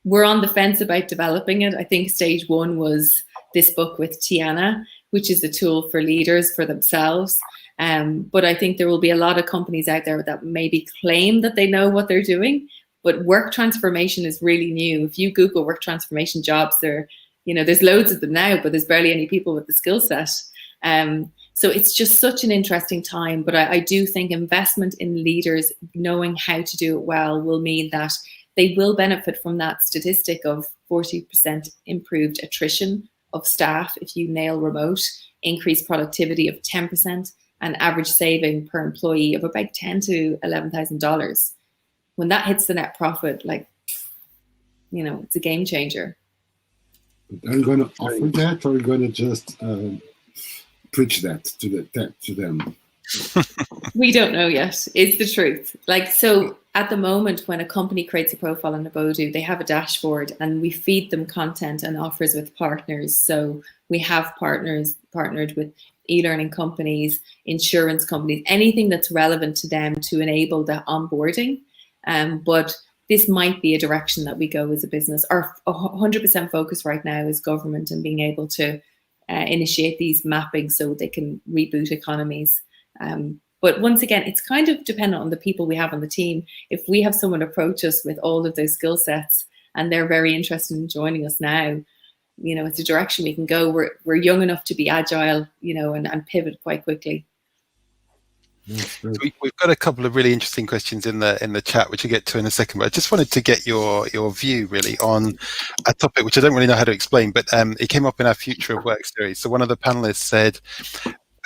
We're on the fence about developing it. I think stage 1 was this book with Tania, which is a tool for leaders for themselves. But I think there will be a lot of companies out there that maybe claim that they know what they're doing, but work transformation is really new. If you Google work transformation jobs, there's loads of them now, but there's barely any people with the skill set. So it's just such an interesting time. But I do think investment in leaders knowing how to do it well will mean that they will benefit from that statistic of 40% improved attrition of staff if you nail remote, increased productivity of 10%, and average saving per employee of about $10,000 to $11,000. When that hits the net profit, it's a game changer. Are you going to offer that, or are you going to just preach that to them? We don't know yet. It's the truth. So at the moment, when a company creates a profile on Abodu, they have a dashboard, and we feed them content and offers with partners. So we have partnered with e-learning companies, insurance companies, anything that's relevant to them to enable the onboarding. But this might be a direction that we go as a business. Our 100% focus right now is government and being able to initiate these mappings so they can reboot economies. But once again, it's kind of dependent on the people we have on the team. If we have someone approach us with all of those skill sets and they're very interested in joining us now, it's a direction we can go. We're young enough to be agile, and pivot quite quickly. That's great. So we've got a couple of really interesting questions in the chat, which we'll get to in a second. But I just wanted to get your view really on a topic which I don't really know how to explain, but it came up in our Future of Work series. So one of the panelists said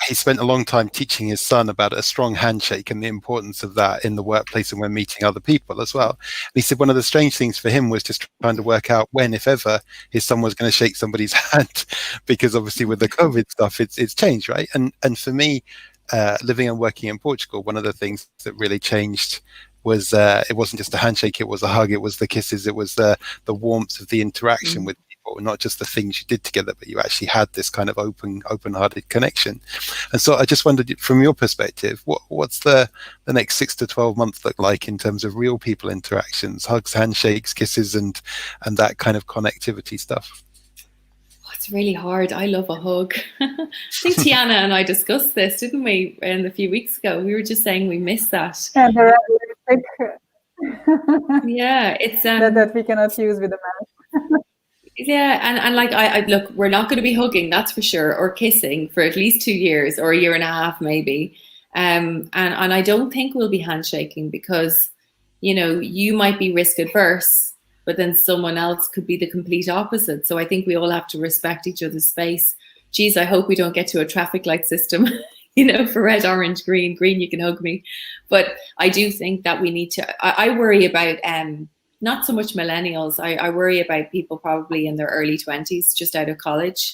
he spent a long time teaching his son about a strong handshake and the importance of that in the workplace and when meeting other people as well. And he said one of the strange things for him was just trying to work out when, if ever, his son was going to shake somebody's hand, because obviously with the COVID stuff, it's changed, right? And for me, living and working in Portugal, one of the things that really changed was it wasn't just a handshake, it was a hug, it was the kisses, it was the warmth of the interaction with people, not just the things you did together, but you actually had this kind of open-hearted connection. And so I just wondered, from your perspective, what's the next 6 to 12 months look like in terms of real people interactions, hugs, handshakes, kisses, and that kind of connectivity stuff? It's really hard. I love a hug. I think Tania and I discussed this, didn't we, a few weeks ago? We were just saying we miss that. Yeah, yeah, it's that we cannot use with the mask. Yeah, and like I look, we're not going to be hugging, that's for sure, or kissing for at least 2 years or a year and a half maybe. And I don't think we'll be handshaking because, you know, you might be risk adverse, but then someone else could be the complete opposite. So I think we all have to respect each other's space. Geez, I hope we don't get to a traffic light system, you know, for red, orange, green, you can hug me. But I do think that we need to, I worry about not so much millennials. I worry about people probably in their early 20s, just out of college.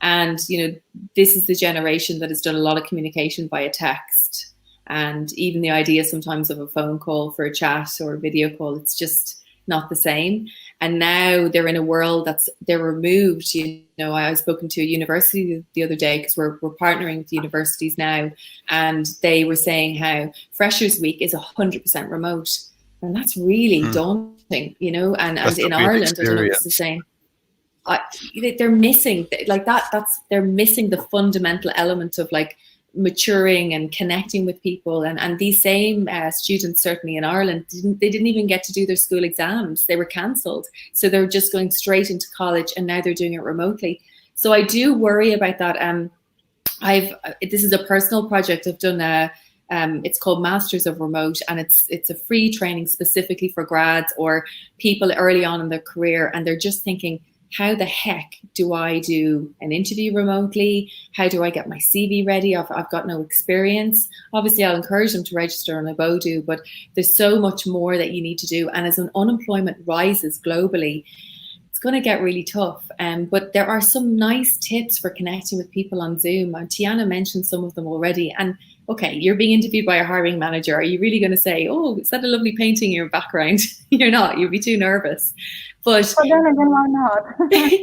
And, you know, this is the generation that has done a lot of communication via text. And even the idea sometimes of a phone call for a chat or a video call, it's just not the same. And now they're in a world they're removed. You know, I was spoken to a university the other day because we're partnering with universities now. And they were saying how Freshers Week is 100% remote. And that's really daunting, you know, and in Ireland, I don't know if it's the same. They're missing like that. They're missing the fundamental element of like maturing and connecting with people. And these same students, certainly in Ireland, they didn't even get to do their school exams. They were cancelled. So they're just going straight into college, and now they're doing it remotely. So I do worry about that. This is a personal project I've done. It's called Masters of Remote, and it's a free training specifically for grads or people early on in their career, and they're just thinking, how the heck do I do an interview remotely? How do I get my CV ready? I've got no experience. Obviously, I'll encourage them to register on Abodu, but there's so much more that you need to do. And as unemployment rises globally, it's going to get really tough. But there are some nice tips for connecting with people on Zoom. And Tania mentioned some of them already. And okay, you're being interviewed by a hiring manager. Are you really going to say, oh, is that a lovely painting in your background? You're not. You'll be too nervous. But then again, why not?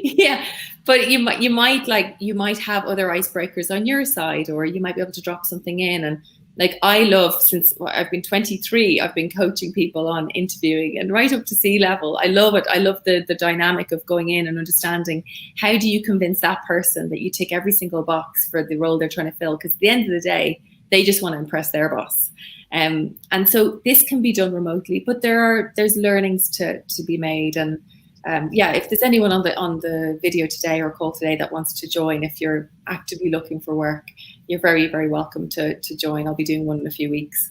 yeah, but you might have other icebreakers on your side, or you might be able to drop something in. And like, I love, since I've been 23, I've been coaching people on interviewing and right up to C-level. I love it. I love the dynamic of going in and understanding how do you convince that person that you tick every single box for the role they're trying to fill. Because at the end of the day, they just want to impress their boss. And so this can be done remotely, but there's learnings to be made. And if there's anyone on the video today or call today that wants to join, if you're actively looking for work, you're very, very welcome to join. I'll be doing one in a few weeks.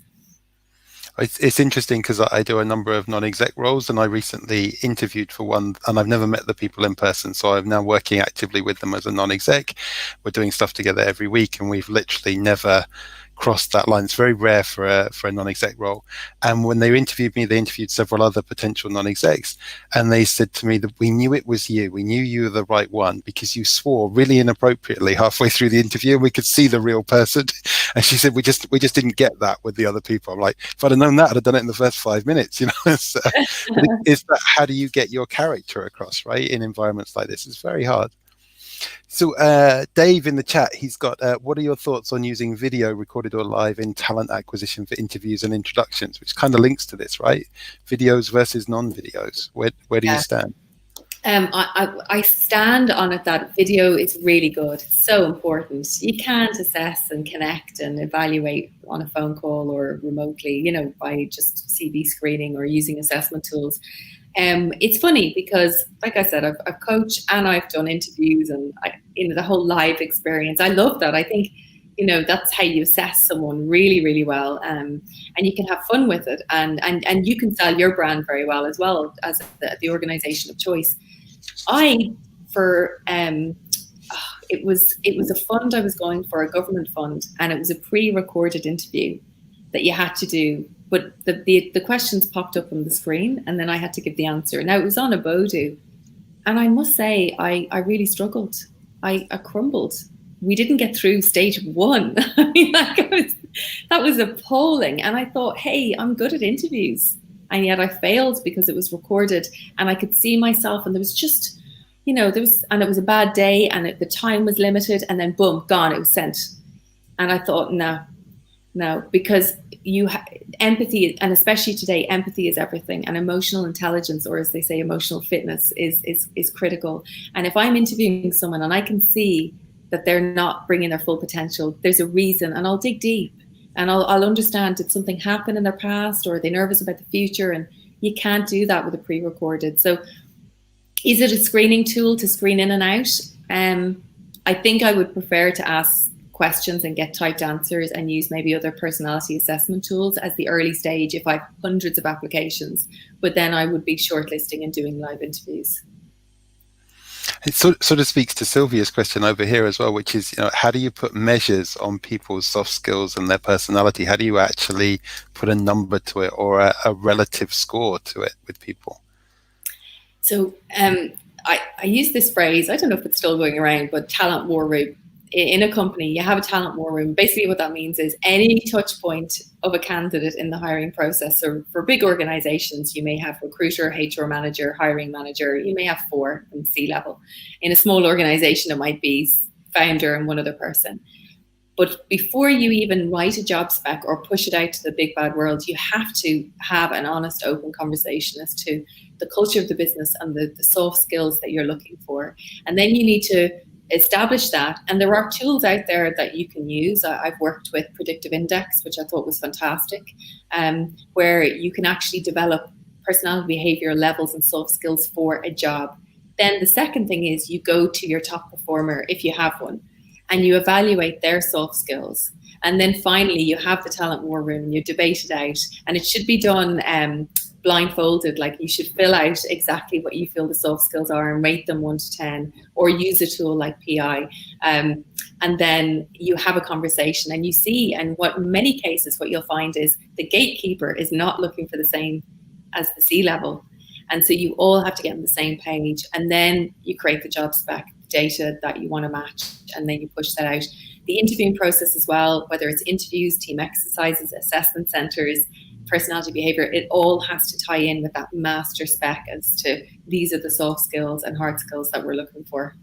It's interesting because I do a number of non-exec roles, and I recently interviewed for one, and I've never met the people in person, so I'm now working actively with them as a non-exec. We're doing stuff together every week, and we've literally never crossed that line. It's very rare for a non-exec role. And when they interviewed me, they interviewed several other potential non-execs, and they said to me that we knew it was you. We knew you were the right one because you swore really inappropriately halfway through the interview, and we could see the real person. And she said, we just didn't get that with the other people. I'm like, if I'd have known that, I'd have done it in the first 5 minutes, you know. So, it's that, how do you get your character across, right, in environments like this? It's very hard. So Dave in the chat, he's got, what are your thoughts on using video recorded or live in talent acquisition for interviews and introductions, which kind of links to this, right? Videos versus non-videos. Where do you stand? I stand on it that video is really good. It's so important. You can't assess and connect and evaluate on a phone call or remotely, you know, by just CV screening or using assessment tools. It's funny because, like I said, I've coached and I've done interviews and the whole live experience. I love that. I think that's how you assess someone really, really well, and you can have fun with it, and you can sell your brand very well as the organization of choice. It was a fund I was going for, a government fund, and it was a pre-recorded interview that you had to do, but the questions popped up on the screen, and then I had to give the answer. Now, it was on a Bodo, and I must say I really struggled. I crumbled. We didn't get through stage 1. I mean, that was appalling. And I thought, hey, I'm good at interviews. And yet I failed because it was recorded, and I could see myself, and there was just, and it was a bad day, and the time was limited, and then boom, gone, it was sent. And I thought, no, because empathy, and especially today, empathy is everything, and emotional intelligence, or as they say, emotional fitness is critical. And if I'm interviewing someone and I can see that they're not bringing their full potential, there's a reason, and I'll dig deep, and I'll understand, did something happen in their past, or are they nervous about the future? And you can't do that with a pre-recorded. So is it a screening tool to screen in and out? I think I would prefer to ask questions and get typed answers, and use maybe other personality assessment tools as the early stage if I have hundreds of applications, but then I would be shortlisting and doing live interviews. It sort of speaks to Sylvia's question over here as well, which is, how do you put measures on people's soft skills and their personality? How do you actually put a number to it, or a relative score to it with people? So I use this phrase, I don't know if it's still going around, but talent war room. In a company, you have a talent war room. Basically what that means is any touch point of a candidate in the hiring process. So for big organizations, you may have recruiter, HR manager, hiring manager. You may have 4 in C-level. In a small organization, it might be founder and one other person. But before you even write a job spec or push it out to the big bad world, you have to have an honest, open conversation as to the culture of the business and the soft skills that you're looking for. And then you need to establish that. And there are tools out there that you can use. I've worked with Predictive Index, which I thought was fantastic, where you can actually develop personality, behavior levels and soft skills for a job. Then the second thing is you go to your top performer, if you have one, and you evaluate their soft skills. And then finally, you have the talent war room, you debate it out, and it should be done blindfolded. Like, you should fill out exactly what you feel the soft skills are and rate them 1 to 10, or use a tool like PI. And then you have a conversation and you see, and what in many cases, what you'll find is the gatekeeper is not looking for the same as the C-level. And so you all have to get on the same page, and then you create the job spec, data that you want to match, and then you push that out. The interviewing process as well, whether it's interviews, team exercises, assessment centers, personality behavior, it all has to tie in with that master spec as to these are the soft skills and hard skills that we're looking for.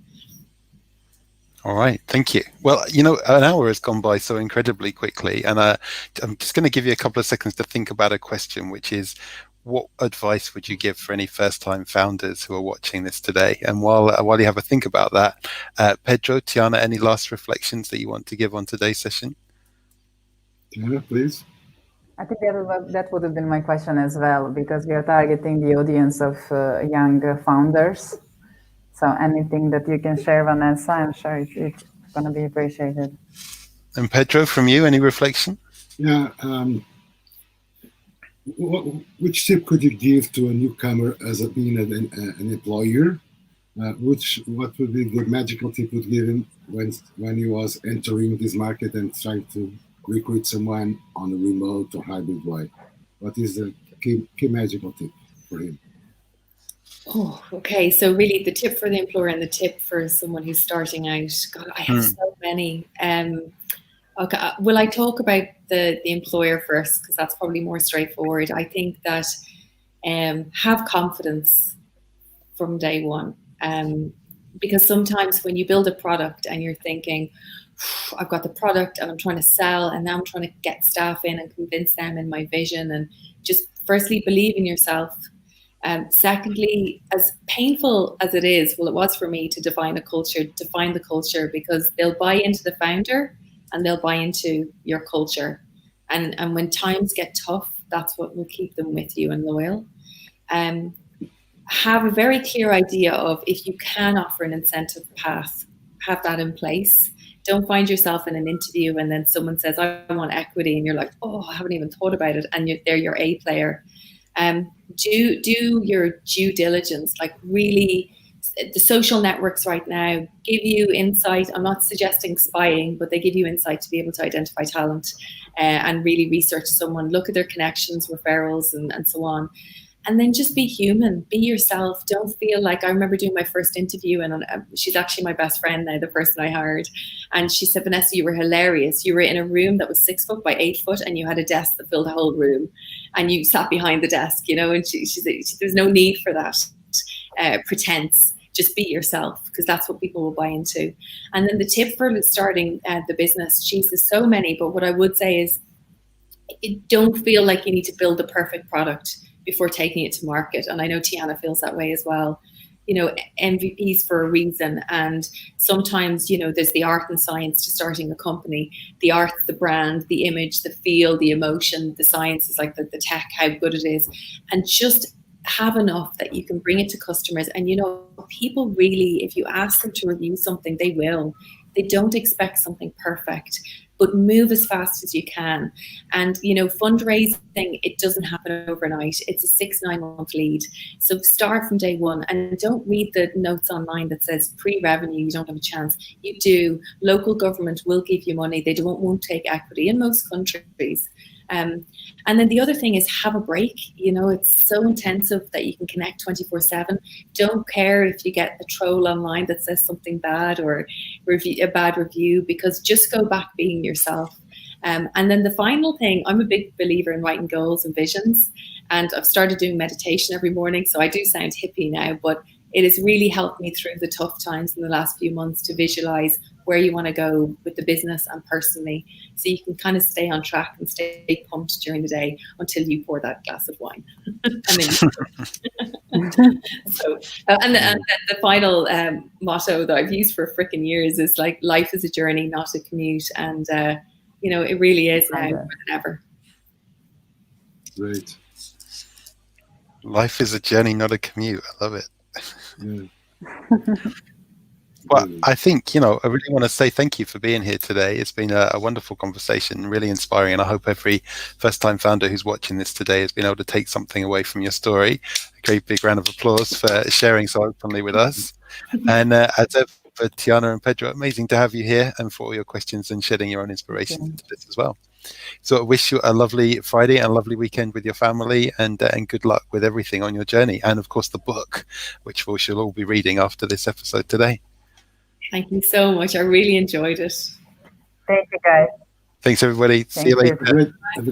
All right, thank you. Well, an hour has gone by so incredibly quickly, and I'm just going to give you a couple of seconds to think about a question, which is, what advice would you give for any first-time founders who are watching this today? And while you have a think about that, Pedro, Tania, any last reflections that you want to give on today's session? Tania, please. I think that would have been my question as well, because we are targeting the audience of young founders. So anything that you can share, Vanessa, I'm sure it's going to be appreciated. And Pedro, from you, any reflection? Yeah. Which tip could you give to a newcomer as being an employer? What would be the magical tip you'd give him when he was entering this market and trying to recruit someone on a remote or hybrid way? What is the key magical tip for him? Oh, okay. So really the tip for the employer and the tip for someone who's starting out. God, I have so many. Okay, will I talk about the employer first, because that's probably more straightforward. I think that have confidence from day one, because sometimes when you build a product and you're thinking, I've got the product and I'm trying to sell, and now I'm trying to get staff in and convince them in my vision, and just firstly believe in yourself. Secondly, as painful as it is, well, it was for me to define the culture, because they'll buy into the founder and they'll buy into your culture. And when times get tough, that's what will keep them with you and loyal. Have a very clear idea of, if you can offer an incentive path, have that in place. Don't find yourself in an interview and then someone says, I want equity, and you're like, oh, I haven't even thought about it, and they're your A player. Do your due diligence, like really. The social networks right now give you insight. I'm not suggesting spying, but they give you insight to be able to identify talent and really research someone, look at their connections, referrals, and so on. And then just be human, be yourself. Don't feel like, I remember doing my first interview, and she's actually my best friend now, the person I hired. And she said, Vanessa, you were hilarious. You were in a room that was 6 foot by 8 foot, and you had a desk that filled the whole room, and you sat behind the desk, you know, and she said, there's no need for that pretense. Just be yourself, because that's what people will buy into. And then the tip for starting the business, geez, there's so many, but what I would say is don't feel like you need to build the perfect product before taking it to market. And I know Tiana feels that way as well. You know, MVPs for a reason. And sometimes, you know, there's the art and science to starting a company. The art, the brand, the image, the feel, the emotion. The science is like the tech, how good it is. And just have enough that you can bring it to customers. And, you know, people really, if you ask them to review something, they will. They don't expect something perfect, but move as fast as you can. And, you know, fundraising, it doesn't happen overnight. It's a 6-9 month lead. So start from day one, and don't read the notes online that says pre-revenue, you don't have a chance. You do. Local government will give you money. They won't take equity in most countries. And then the other thing is have a break. You know, it's so intensive that you can connect 24/7. Don't care if you get a troll online that says something bad or a bad review, because just go back being yourself. And then the final thing, I'm a big believer in writing goals and visions, and I've started doing meditation every morning. So I do sound hippie now, but it has really helped me through the tough times in the last few months to visualize where you want to go with the business and personally, so you can kind of stay on track and stay pumped during the day until you pour that glass of wine. And then the final motto that I've used for frickin' years is like, life is a journey, not a commute. And, you know, it really is now more than ever. Great. Life is a journey, not a commute. I love it. Yeah. Well, I think, you know, I really want to say thank you for being here today. It's been a wonderful conversation, really inspiring. And I hope every first-time founder who's watching this today has been able to take something away from your story. A great big round of applause for sharing so openly with us. And as ever, Tiana and Pedro, amazing to have you here, and for all your questions and shedding your own inspiration into this as well. So I wish you a lovely Friday and a lovely weekend with your family, and good luck with everything on your journey. And of course, the book, which we shall all be reading after this episode today. Thank you so much. I really enjoyed it. Thank you, guys. Thanks, everybody. See you later.